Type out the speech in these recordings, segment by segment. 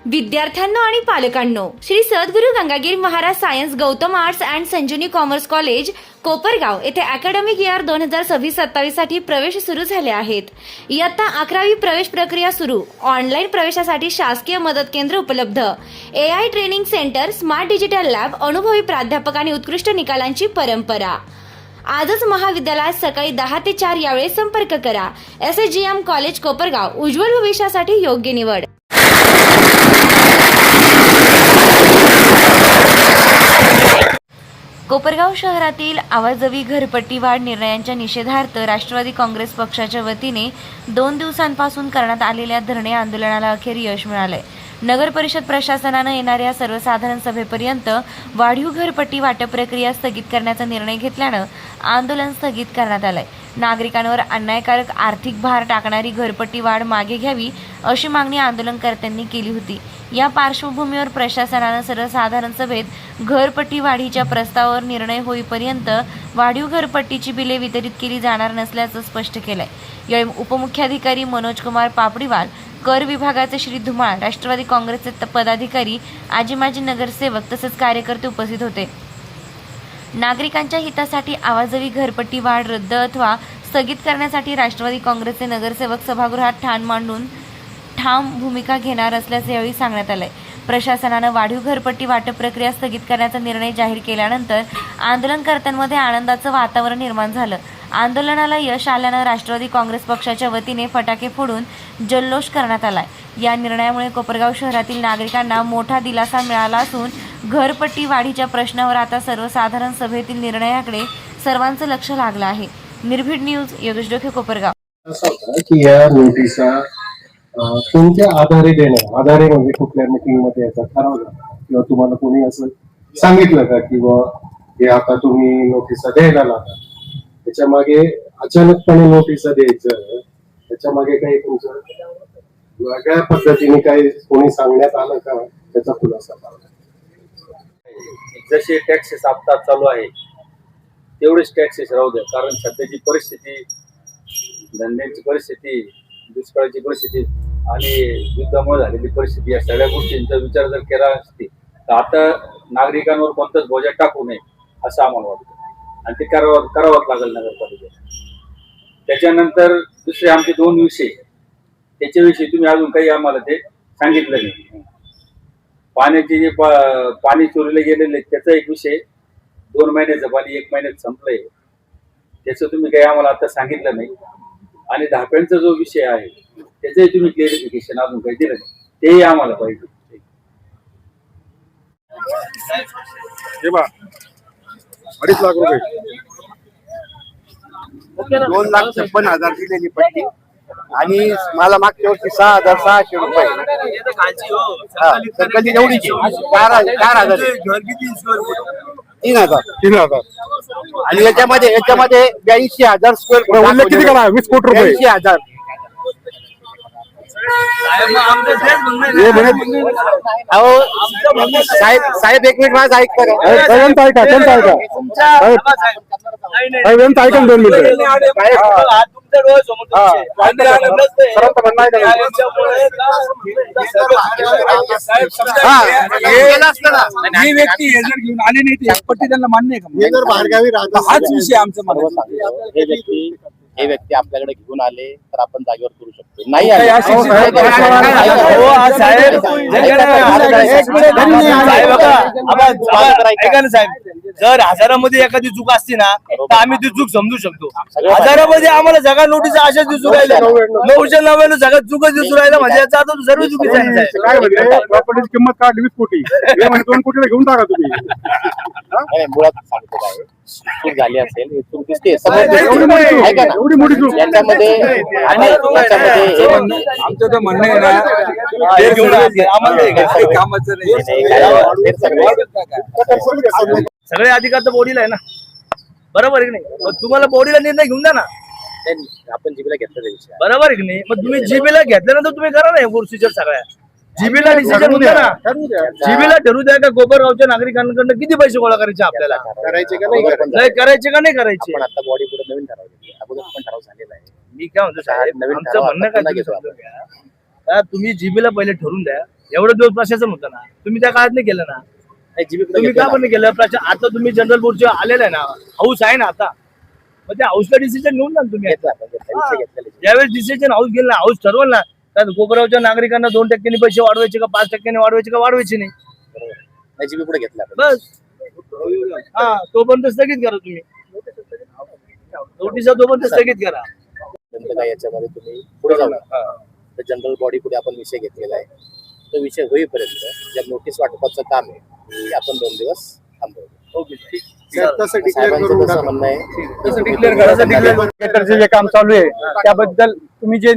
विद्यार्थ्यांनो आणि पालकांनो, Shri Sadguru Gangagir Maharaj science Gautam arts and Sanjivani commerce college Kopargaon येथे अकॅडमिक इयर 2026-27 साठी प्रवेश सुरू झाले आहेत. इयत्ता 11वी प्रवेश प्रक्रिया सुरू. ऑनलाईन प्रवेशासाठी शासकीय मदत केंद्र उपलब्ध. AI training centre, smart digital lab, अनुभवी प्राध्यापक आणि उत्कृष्ट निकालांची परंपरा. आजच महाविद्यालयात सकाळी 10 ते 4 यावेळी संपर्क करा. SSGM कॉलेज कोपरगाव, उज्ज्वल भविष्यासाठी योग्य निवड. कोपरगाव शहरातील आवाजवी घरपट्टी वाढ निर्णयांच्या निषेधार्थ राष्ट्रवादी काँग्रेस पक्षाच्या वतीने 2 दिवसांपासून करण्यात आलेल्या धरणे आंदोलनाला अखेर यश मिळाले. नगर परिषद प्रशासनानं येणाऱ्या सर्वसाधारण सभेपर्यंत वाढीव घरपट्टी वाटप प्रक्रिया स्थगित करण्याचा निर्णय घेतल्यानं आंदोलन स्थगित करण्यात आलंय. नागरिकांवर अन्यायकारक आर्थिक भार टाकणारी घरपट्टी वाढ मागे घ्यावी अशी मागणी आंदोलनकर्त्यांनी केली होती. या पार्श्वभूमीवर प्रशासनानं सर्वसाधारण सभेत घरपट्टी वाढीच्या प्रस्तावावर निर्णय होईपर्यंत वाढीव घरपट्टीची बिले वितरित केली जाणार नसल्याचं स्पष्ट केलंय. यावेळी उपमुख्याधिकारी मनोज कुमार पापडीवाल, कर विभागाचे श्री धुमाळ, राष्ट्रवादी काँग्रेसचे पदाधिकारी, आजी माजी नगरसेवक तसेच कार्यकर्ते उपस्थित होते. नागरिकांच्या हितासाठी आवाजवी घरपट्टी वाढ रद्द अथवा स्थगित करण्यासाठी राष्ट्रवादी काँग्रेसचे नगरसेवक सभागृहात ठाम भूमिका घेणार असल्याचे यावेळी सांगण्यात आले. प्रशासनानं वाढीव घरपट्टी वाटप प्रक्रिया स्थगित करण्याचा निर्णय जाहीर केल्यानंतर आंदोलनकर्त्यांमध्ये आनंदाचं वातावरण निर्माण झालं. आंदोलनाला यश आल्यानं राष्ट्रवादी काँग्रेस पक्षाच्या वतीने फटाके फोडून जल्लोष करण्यात आलाय. या निर्णयामुळे कोपरगाव शहरातील नागरिकांना मोठा दिलासा मिळाला असून घरपट्टी वाढीच्या प्रश्नावर आता सर्वसाधारण सभेतील निर्णयाकडे सर्वांचं लक्ष लागलं आहे. निर्भीड न्यूज, योगेश डोके, कोपरगाव. कोणत्या आधारे देणं, आधारे म्हणजे कुठल्या मीटिंग मध्ये याचा ठरवलं किंवा तुम्हाला कोणी असं सांगितलं का की हे आता तुम्ही नोटिसा द्यायला लागता, त्याच्या मागे अचानकपणे नोटिसा द्यायचं, त्याच्या मागे काही तुमचं वेगळ्या पद्धतीने काही कोणी सांगण्यात आलं का, त्याचा खुलासा करा. जसे टॅक्सेस आता चालू आहे तेवढेच टॅक्सेस राहू द्या, कारण सध्याची परिस्थिती, धंद्याची परिस्थिती, दुष्काळाची परिस्थिती आणि युद्धामुळे झालेली परिस्थिती, या सगळ्या गोष्टींचा विचार जर केला असते तर आता नागरिकांवर कोणताच बोजा टाकू नये असं आम्हाला वाटतं आणि ते करावंच लागेल नगरपालिकेला. त्याच्यानंतर दुसरे आमचे 2 विषय, त्याच्याविषयी तुम्ही अजून काही आम्हाला ते सांगितलं नाही. पाण्याचे जे पाणी चोरीला गेलेले त्याचा एक विषय, 2 महिन्याचं पाणी 1 महिन्यात संपलंय, त्याचं तुम्ही काही आम्हाला आता सांगितलं नाही. आणि धाप्यांचा जो विषय आहे त्याचंही तुम्ही क्लिअरिफिकेशन अजून काही दिलं नाही, तेही आम्हाला पाहिजे. 2.5 लाख रुपये 2,56,000 दिलेली पट्टी आणि मला मागच्या वर्षी 6,600 रुपये. कधी एवढीची 4,000 3,000 आणि याच्यामध्ये 82,000 स्क्वेअर फूट. किती करा 20 कोटी रुपये 82,000. साहेब 1 मिनिट माझं ऐकता का? 2 मिनिट. ही व्यक्ती हे जर घेऊन आले नाही तर पट्टी त्यांना मान्य आहे का? बाहेरगावी राहतात, हाच विषय आमचा म्हणतो. हे व्यक्ती आपल्याकडे घेऊन आले तर आपण जागेवर करू शकतो. नाही साहेब, जर हजारामध्ये एखादी चूक असते ना तर आम्ही ती चूक समजू शकतो. हजारामध्ये आम्हाला जगा नोटीस अशाच दिसू राहिल्या, 999 जगात चुकच दिसू राहिला म्हणजे याचा अर्थ सर्व चुकीचं आहे. काय म्हणजे प्रॉपर्टीची किंमत काढली 20 कोटी, 2 कोटीला घेऊन टाका तुम्ही. मुळात सांगतो काय चूक झाली असेल, ही चूक दिसते एवढी मोठी चूक याच्यामध्ये. आमचं तर म्हणणं आहे ना, कामाचं सगळे अधिकार तर बॉडीला आहे ना, बरोबर आहे की नाही? मग तुम्हाला बॉडीला निर्णय घेऊन द्या ना. आपण जीबीला घेतलं बरोबर आहे की नाही? मग तुम्ही जीबीला घेतल्यानंतर तुम्ही करा ना प्रोसिजर सगळ्या. जीबीला डिसिजन होतं ना, जीबीला ठरवू द्या का गोपरगावच्या नागरिकांकडून किती पैसे गोळा करायचे आपल्याला, करायचे का नाही करायचे का नाही करायचे. पण आता बॉडी पुढे नवीन ठराव अगोदर पण ठराव झालेला आहे. मी काय म्हणतो साहेब, आमचं म्हणणं काय तुम्ही जीबीला पहिले ठरवून द्या. एवढं दिवस प्रशासन होतं ना, तुम्ही त्या काळात नाही केलं ना. तुम्ही का पण नाही केलं प्रशासन? आता तुम्ही जनरल बोर्डचे आलेलं आहे ना, हाऊस आहे ना आता, मग त्या हाऊसला डिसिजन घेऊन जा ना तुम्ही. ज्यावेळेस डिसिजन हाऊस घेईल ना, हाऊस ठरवल ना, तर कोपरावच्या नागरिकांना 2% पैसे वाढवायचे का 5% वाढवायचे का वाढवायचे नाही, जीबी पुढे घेतला बस. हा, तोपर्यंत स्थगित करा तुम्ही. नोटीस तोपर्यंत स्थगित करा. नंतर काय याच्यामध्ये तुम्ही पुढे जाऊ नका. तर जनरल बॉडी पुढे आपण विषय घेतलेला आहे. तो विषय होईपर्यंत ज्या नोटीस वाटपाचं काम आहे ते आपण 2 दिवस थांबवू. ओके, ठीक. तसं डिक्लेअर साहेबांचं करून तसं टाका. म्हणणं आहे. तसं declare करा, तसं declare करा. थिएटरचे जे काम चालू आहे त्याबद्दल तुम्ही जे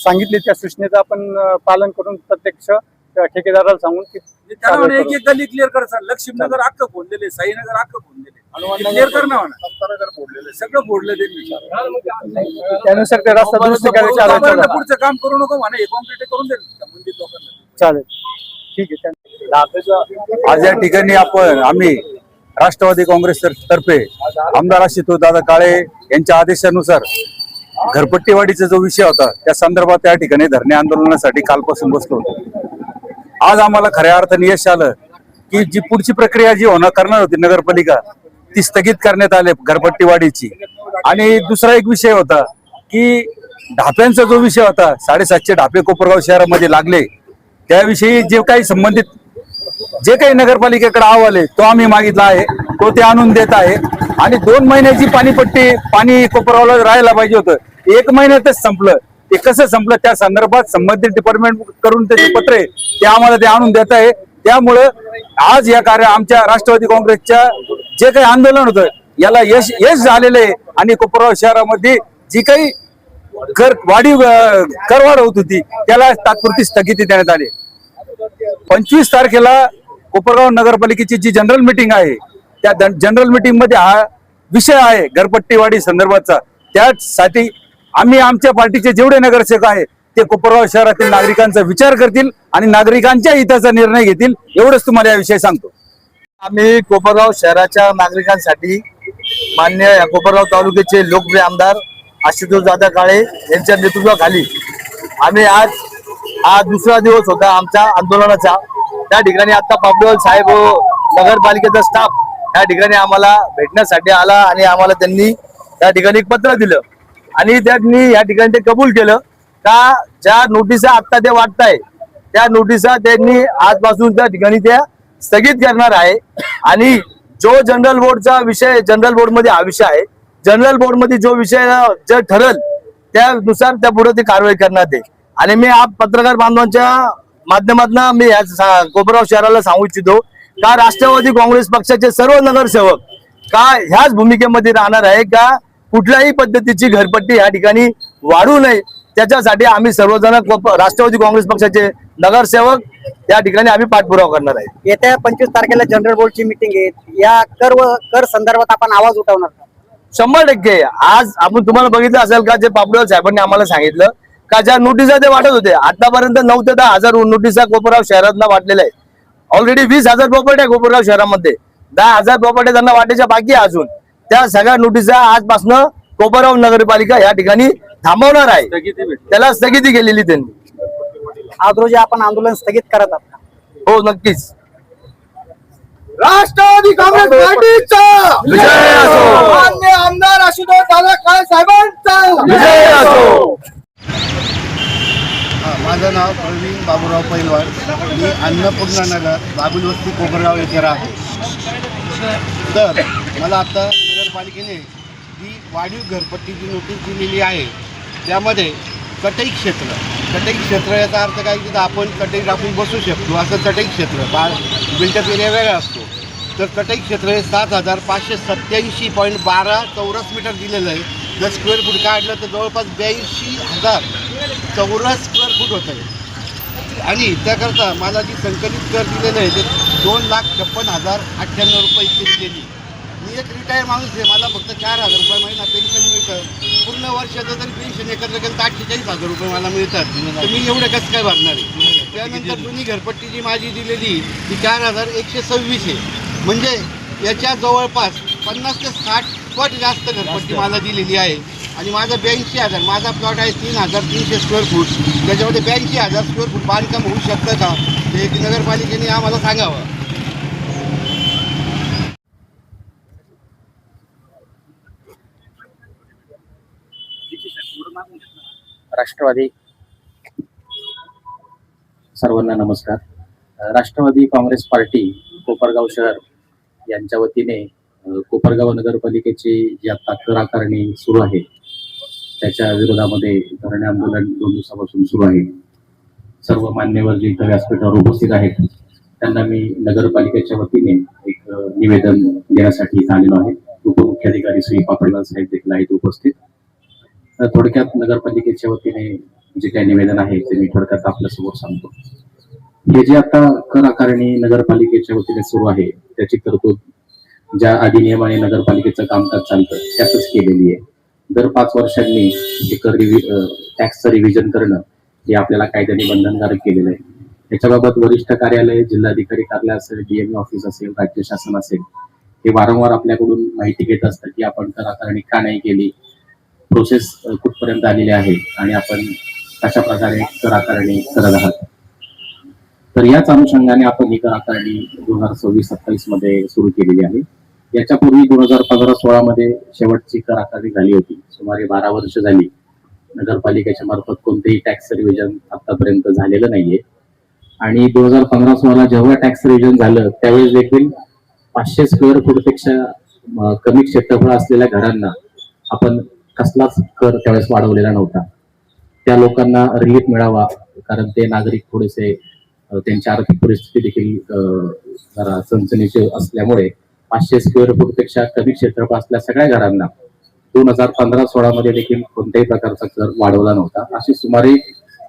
सांगितले त्या सूचनेचं आपण पालन करून प्रत्यक्ष ठेकेदाराला सांगून की त्याला म्हणे एक एक गल्ली क्लिअर कर सर. लक्ष्मीनगर अख्खं फोडलेले, साईनगर अख्खं फोडलेले, क्लिअर कर ना म्हणा. सगळं फोडलं त्यांनी. त्यानुसार ते रस्ता दुरुस्त करायचे आलोचना पुढचं काम करू नको म्हणा, हे कॉम्प्लीट करून दे संबंधित लोकांना. चालेल. ठीक आहे. आज या ठिकाणी आम्ही राष्ट्रवादी काँग्रेस तर्फे आमदार आशुतोष दादा काळे यांच्या आदेशानुसार घरपट्टीवाढीचा जो विषय होता त्या संदर्भात त्या ठिकाणी धरणे आंदोलनासाठी कालपासून बसलो होतो. आज आम्हाला खऱ्या अर्थाने यश आलं की जी पुढची प्रक्रिया जी करणार होती नगरपालिका ती स्थगित करण्यात आली घरपट्टीवाढीची. आणि दुसरा एक विषय होता की ढाप्यांचा जो विषय होता, 750 ढापे कोपरगाव शहरामध्ये लागले, त्याविषयी जे काही संबंधित जे काही नगरपालिकेकडे अहवाल आहे तो आम्ही मागितला आहे, तो ते आणून देत आहे. आणि 2 महिन्याची पाणी कोपरगावला राहायला पाहिजे होतं, 1 महिन्यातच संपलं. ते कसं संपलं त्या संदर्भात संबंधित डिपार्टमेंट करून त्याचे पत्र आहे ते आम्हाला ते आणून देत आहे. त्यामुळं आज या आमच्या राष्ट्रवादी काँग्रेसच्या जे काही आंदोलन होतं याला यश झालेलं आहे. आणि कोपरगाव शहरामध्ये जी काही करवाढ होत होती त्याला तात्पुरती स्थगिती देण्यात आली. 25 तारखेला कोपरगाव नगरपालिकेची जी जनरल मीटिंग आहे त्या जनरल मीटिंग मध्ये हा विषय आहे घरपट्टीवाढी संदर्भातचा. त्यासाठी आम्ही आमच्या पार्टीचे जेवढे नगरसेवक आहे ते कोपरगाव शहरातील नागरिकांचा विचार करतील आणि नागरिकांच्या हिताचा निर्णय घेतील, एवढंच तुम्हाला याविषयी सांगतो. आम्ही कोपरगाव शहराच्या नागरिकांसाठी मान्य या कोपरगाव तालुक्याचे लोकप्रिय आमदार आशुतोष दादा काळे यांच्या नेतृत्वाखाली आम्ही आज हा दुसरा दिवस होता आमच्या आंदोलनाचा. त्या ठिकाणी आता पापडेवाल साहेब नगरपालिकेचा स्टाफ त्या ठिकाणी आम्हाला भेटण्यासाठी आला आणि आम्हाला त्यांनी त्या ठिकाणी एक पत्र दिलं आणि त्यांनी या ठिकाणी ते कबूल केलं का ज्या नोटिसा आता ते वाटताय त्या नोटिसा त्यांनी आजपासून त्या ठिकाणी त्या स्थगित करणार आहे. आणि जो जनरल बोर्डचा विषय, जनरल बोर्ड मध्ये हा विषय आहे, जनरल बोर्ड मध्ये जो विषय जे ठरल त्यानुसार त्या पुढे ती कारवाई करण्यात येईल. आणि मी पत्रकार बांधवांच्या माध्यमातून मी कोपरगाव शहराला सांगू इच्छितो का राष्ट्रवादी काँग्रेस पक्षाचे सर्व नगरसेवक का ह्याच भूमिकेमध्ये राहणार आहे का कुठल्याही पद्धतीची घरपट्टी या ठिकाणी वाढू नये, त्याच्यासाठी आम्ही सर्वजण राष्ट्रवादी काँग्रेस पक्षाचे नगरसेवक या ठिकाणी आम्ही पाठपुरावा करणार आहे. येत्या 25 तारखेला जनरल बोर्डची मीटिंग आहे, या कर संदर्भात आपण आवाज उठवणार का? 100%. आज आपण तुम्हाला बघितलं असेल का जे पापडेवाल साहेबांनी आम्हाला सांगितलं का ज्या नोटिसा ते वाटत होते आतापर्यंत 9 ते 10 हजार नोटिसा कोपरगाव शहरात वाटलेल्या आहेत. ऑलरेडी 20,000 प्रॉपर्टी कोपरगाव शहरामध्ये, 10,000 प्रॉपर्टी त्यांना वाटायच्या बाकी आहे अजून. त्या सगळ्या नोटिसा आजपासून कोपरगाव नगरपालिका या ठिकाणी थांबवणार आहे, त्याला स्थगिती केलेली त्यांनी. आज रोजी आपण आंदोलन स्थगित करत आहात? हो, नक्कीच. राष्ट्रवादी काँग्रेस पार्टीचा विजय असो. मान्य आमदार आशुतोष दादा काळे साहेबांचा विजय असो. माझं नाव प्रवीण बाबूराव पैलवान. मी अन्नपूर्णा नगर बाबुलवस्ती कोपरगाव येथे राहतो. तर मला आता नगरपालिकेने जी वाढीव घरपट्टीची नोटीस दिलेली आहे त्यामध्ये कटई क्षेत्र याचा अर्थ काय की आपण कटई टाकून बसू शकतो असं कटई क्षेत्र बिल्टअप एरिया वेगळा असतो. तर कटई क्षेत्र हे 7,587.12 चौरस मीटर दिलेलं आहे. जर स्क्वेअर फूट काढलं तर जवळपास 82,000 चौरस स्क्वेअर फूट होत आहे. आणि त्याकरता मला जी संकलित कर दिलेलं आहे ते 2,56,098 रुपये इतकी दिलेली. मी एक रिटायर माणूस आहे, मला फक्त 4,000 रुपये महिना पेन्शन मिळतं. पूर्ण वर्षाचं जर पेन्शन एकत्र केलं तर 48,000 रुपये मला मिळतात. तर मी एवढं कसं काय भरणार आहे? त्यानंतर जुनी घरपट्टी जी माझी दिलेली ती 4,126 आहे. म्हणजे याच्या जवळपास 50 ते 60 पट जास्त घरपट्टी मला दिलेली आहे. आणि माझं 82,000, माझा प्लॉट आहे 3,300 स्क्वेअर फूट. त्याच्यामध्ये 82,000 स्क्वेअर फूट बांधकाम होऊ शकतं का, ते नगरपालिकेने आम्हाला सांगावं. राष्ट्रवादी सर्वांना नमस्कार. राष्ट्रवादी काँग्रेस पार्टी कोपरगाव शहर यांच्या वतीने कोपरगाव नगरपालिकेची जी आता कर आकारणी सुरू आहे त्याच्या विरोधामध्ये धरणे आंदोलन 2 दिवसापासून सुरू आहे. सर्व मान्यवर जे इथं व्यासपीठावर उपस्थित आहेत त्यांना मी नगरपालिकेच्या वतीने एक निवेदन देण्यासाठी इथं आलेलो आहे. उपमुख्याधिकारी श्री पापडलाल साहेब देखील आहेत उपस्थित. तर थोडक्यात नगरपालिकेच्या वतीने जे काही निवेदन आहे ते मी थोडक्यात आपल्यासमोर सांगतो. हे जे आता कर आकारणी नगरपालिकेच्या वतीने सुरू आहे त्याची तरतूद ज्या अधिनियमाने नगरपालिकेचं कामकाज चालतं त्यातच केलेली आहे. दर 5 वर्षांनी हे कर टॅक्सचं रिव्हिजन करणं हे आपल्याला कायद्याने बंधनकारक केलेलं आहे. याच्याबाबत वरिष्ठ कार्यालय, जिल्हाधिकारी कार्यालय असेल, DME ऑफिस असेल, राज्य शासन असेल, हे वारंवार आपल्याकडून माहिती घेत असतं की आपण कर आकारणी का नाही केली, प्रोसेस कुठपर्यंत आलेली आहे आणि आपण कशा प्रकारे कर आकारणी करत आहात. तर याच अनुषंगाने आपण ही कर आकारणी 2026-27 मध्ये सुरू केलेली आहे. याच्यापूर्वी 2015-16 मध्ये शेवटची कर आकारणी झाली होती. सुमारे 12 वर्ष झाली नगरपालिकेच्या मार्फत कोणतेही टॅक्स रिव्हिजन आतापर्यंत झालेलं नाहीये. आणि 2015-16 जेव्हा टॅक्स रिव्हिजन झालं त्यावेळेस देखील 500 स्क्वेअर फूट पेक्षा कमी क्षेत्रफळ असलेल्या घरांना आपण कसलाच कर त्यावेळेस वाढवलेला नव्हता. त्या लोकांना रिलीफ मिळावा, कारण ते नागरिक थोडेसे त्यांची आर्थिक परिस्थिती देखील जरा चणचणीची असल्यामुळे 500 स्क्वेअर फूट पेक्षा कमी क्षेत्रफळ असलेल्या सगळ्या घरांना 2015-16 मध्ये देखील कोणत्याही प्रकारचा कर वाढवला नव्हता. अशी सुमारे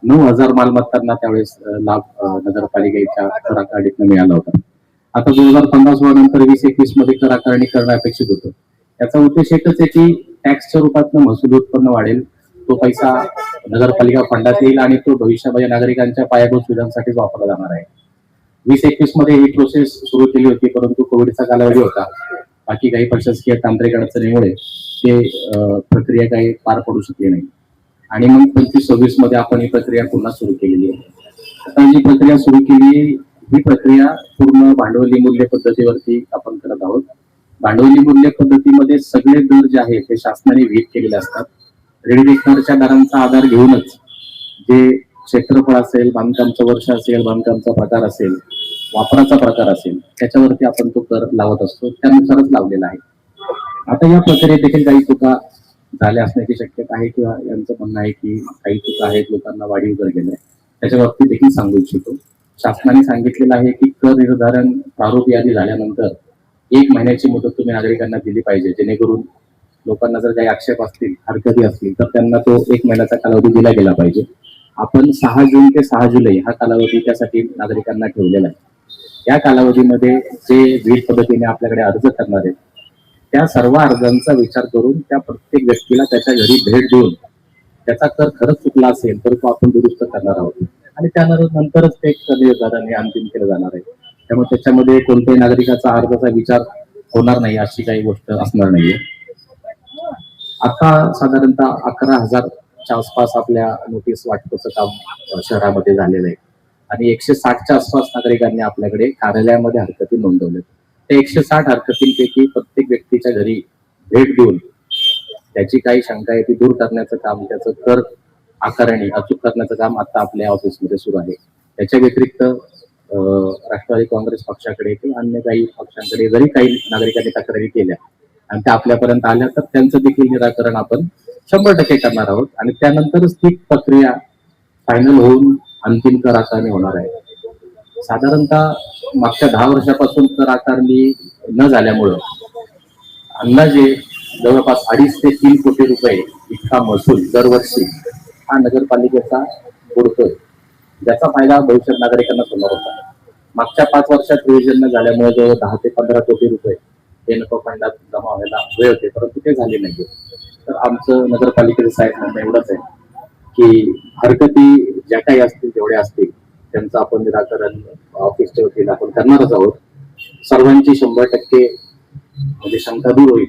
9,000 मालमत्तांना त्यावेळेस लाभ नगरपालिकेच्या कर आकारणीतून मिळाला होता. आता 2015-16 नंतर 20-21 मध्ये कर आकारणी करणं अपेक्षित होतं. याचा उद्देश एकच आहे की टॅक्सच्या रूपात महसूल उत्पन्न वाढेल, तो पैसा नगरपालिका फंडात येईल आणि तो भविष्यामध्ये नागरिकांच्या पायाभूत सुविधांसाठीच वापरला जाणार आहे. 20-21 मध्ये ही प्रोसेस सुरू केली होती, परंतु कोविडचा कालावधी होता. बाकी काही प्रशासकीय तांत्रिक अडचणीमुळे ते प्रक्रिया काही पार पडू शकली नाही आणि मग 25-26 मध्ये आपण ही प्रक्रिया पुन्हा सुरू केलेली आहे. आता जी प्रक्रिया सुरू केली ही प्रक्रिया पूर्ण भांडवली मूल्य पद्धतीवरती आपण करत आहोत. भांडवली मूल्य पद्धतीमध्ये सगळे दर जे आहेत ते शासनाने विहित केलेले असतात. रेडिडेक्टरच्या दरांचा आधार घेऊनच जे क्षेत्रफळ असेल, बांधकामचं वर्ष असेल, बांधकामचा प्रकार असेल, वापराचा प्रकार असेल, त्याच्यावरती आपण तो कर लावत असतो, त्यानुसारच लावलेला आहे. आता या प्रक्रियेत देखील काही चुका झाल्या असण्याची शक्यता आहे किंवा यांचं म्हणणं आहे की काही चुका आहेत, लोकांना वाढीव कर गेलाय, त्याच्या बाबतीत देखील सांगू इच्छितो. शासनाने सांगितलेलं आहे की कर निर्धारण प्रारूप यादी झाल्यानंतर 1 महिन्याची मुदत तुम्ही नागरिकांना दिली पाहिजे, जेणेकरून लोकांना जर काही आक्षेप असतील, हरकती असतील तर त्यांना तो 1 महिन्याचा कालावधी दिला गेला पाहिजे. आपण 6 जून ते 6 जुलै हा कालावधी त्यासाठी नागरिकांना ठेवलेला आहे. या कालावधीमध्ये जे विविध पद्धतीने आपल्याकडे अर्ज करणार आहेत त्या सर्व अर्जांचा विचार करून त्या प्रत्येक व्यक्तीला त्याच्या घरी भेट देऊन त्याचा कर खरंच चुकला असेल तर तो आपण दुरुस्त करणार आहोत आणि त्यानंतरच ते कर निर्धारण हे अंतिम केलं जाणार आहे. त्यामुळे त्याच्यामध्ये कोणत्याही नागरिकाचा अर्जाचा विचार होणार नाही अशी काही गोष्ट असणार नाहीये. आता साधारणतः 11,000च्या आसपास आपल्या नोटीस वाटपाचं काम शहरामध्ये झालेलं आहे आणि 160च्या आसपास नागरिकांनी आपल्याकडे कार्यालयामध्ये हरकती नोंदवल्या. त्या 160 हरकतींपैकी प्रत्येक व्यक्तीच्या घरी भेट देऊन त्याची काही शंका आहे ती दूर करण्याचं काम, त्याचं कर आकारणी अचूक करण्याचं काम आता आपल्या ऑफिसमध्ये सुरू आहे. त्याच्या व्यतिरिक्त राष्ट्रवादी काँग्रेस पक्षाकडे किंवा अन्य काही पक्षांकडे जरी काही नागरिकांनी तक्रारी केल्या आणि त्या आपल्यापर्यंत आल्या तर त्यांचं देखील निराकरण आपण 100% करणार आहोत आणि त्यानंतरच ती प्रक्रिया फायनल होऊन अंतिम कर आकारणी होणार आहे. साधारणतः मागच्या 10 वर्षापासून कर आकारणी न झाल्यामुळं अंदाजे जवळपास 2.5 ते 3 कोटी रुपये इतका महसूल दरवर्षी हा नगरपालिकेचा बुडतोय, ज्याचा फायदा भविष्यात नागरिकांना होणार होता. मागच्या 5 वर्षात रिव्हिजन न झाल्यामुळे जवळ 10 ते 15 कोटी रुपये हे नको फंडात जमा व्हायला वेळ होते, परंतु ते झाले नाही. तर आमचं नगरपालिकेचं साहेब म्हणणं एवढंच आहे की हरकती ज्या काही असतील जेवढ्या असतील त्यांचं आपण निराकरण ऑफिसच्या वतीने आपण करणारच आहोत. सर्वांची 100% म्हणजे शंका दूर होईल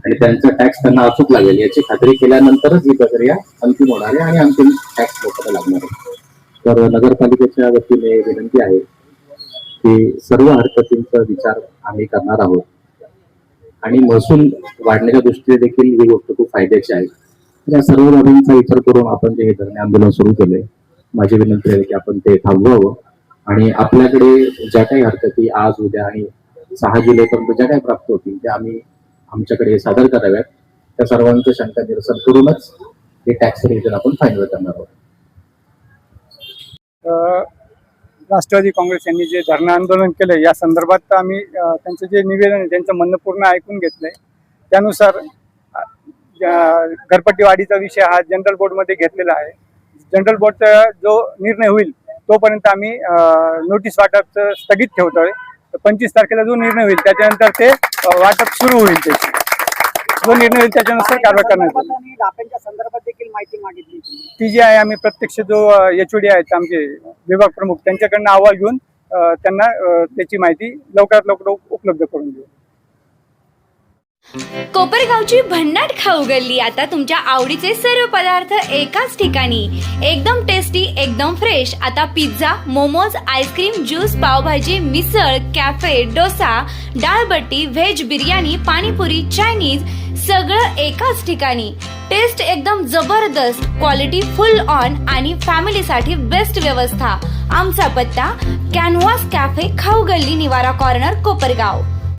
आणि त्यांचा टॅक्स त्यांना अचूक लागेल याची खात्री केल्यानंतरच ही प्रक्रिया अंतिम होणार आहे आणि अंतिम टॅक्स लोकांना लागणार आहे. तर नगरपालिकेच्या वतीने विनंती आहे की सर्व हरकतींचा विचार आम्ही करणार आहोत आणि महसूल वाढण्याच्या दृष्टीने देखील ही गोष्ट खूप फायद्याची आहे. या सर्व बाबींचा विचार करून आपण जे हे धरणे आंदोलन सुरू केले, माझी विनंती आहे की आपण ते थांबवावं आणि आपल्याकडे ज्या काही हरकती आज उद्या आणि 6 जुलैपर्यंत ज्या काही प्राप्त होतील त्या आम्ही आमच्याकडे सादर कराव्यात. त्या सर्वांचं शंका निरसन करूनच हे टॅक्स रिव्हिजन आपण फायनल करणार आहोत. राष्ट्रवादी काँग्रेस यांनी जे धरणं आंदोलन केलं या संदर्भात आम्ही त्यांचं जे निवेदन आहे त्यांचं म्हणणं पूर्ण ऐकून घेतलंय. त्यानुसार घरपट्टी वाढीचा विषय हा जनरल बोर्डमध्ये घेतलेला आहे. जनरल बोर्डचा जो निर्णय होईल तोपर्यंत आम्ही नोटीस वाटप स्थगित ठेवतोय. 25 तारखेला जो निर्णय होईल त्याच्यानंतर ते वाटप सुरू होईल. त्याची जो निर्णय होईल त्याच्यानुसार कारवाई करण्यात येईल. डाप्यांच्या संदर्भात देखील माहिती मागितली ती जी आहे आम्ही प्रत्यक्ष जो HOD आहेत आमचे विभाग प्रमुख त्यांच्याकडनं अहवाल घेऊन त्यांना त्याची माहिती लवकरात लवकर उपलब्ध करून देऊ. कोपरगावची भन्नाट खाऊ गल्ली आता तुमच्या आवडीचे सर्व पदार्थ एकाच ठिकाणी. एकदम टेस्टी, एकदम फ्रेश. आता pizza, momos, ice cream, juice, pav bhaji, misal, cafe, dosa, dal baati, veg biryani, panipuri, Chinese सगळं एकाच ठिकाणी. टेस्ट एकदम जबरदस्त, क्वालिटी फुल ऑन आणि फॅमिलीसाठी बेस्ट व्यवस्था. आमचा पत्ता कॅनव्हास कॅफे, खाऊ गल्ली, निवारा कॉर्नर, कोपरगाव.